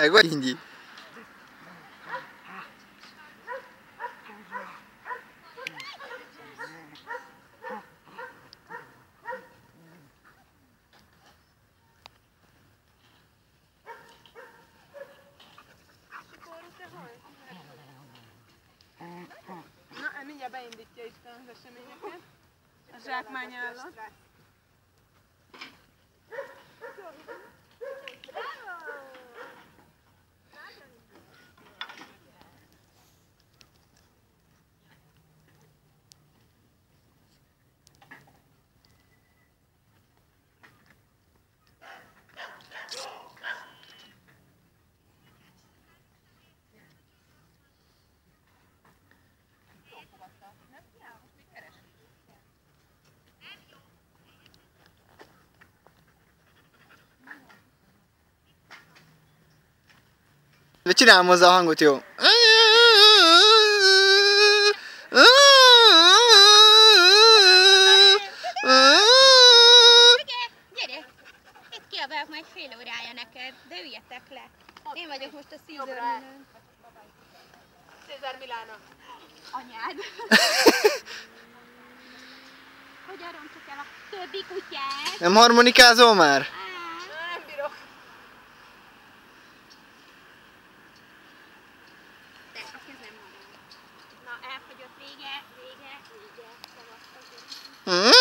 Meg vagy ingyi. Na, mindjárt beindítja Isten az eseményeket. A zsákmányállat. De csinálom hozzá a hangot, jó? Gyere! Itt kiabálok majd fél órája neked, de üljetek le. Én vagyok most a César Milán. César Milána. Anyád. Hogyan roncsuk el a többi kutyát? Nem harmonikázol már? Nem bírok. De a kezem marad. Na, elfogyott vége. Szavaztok.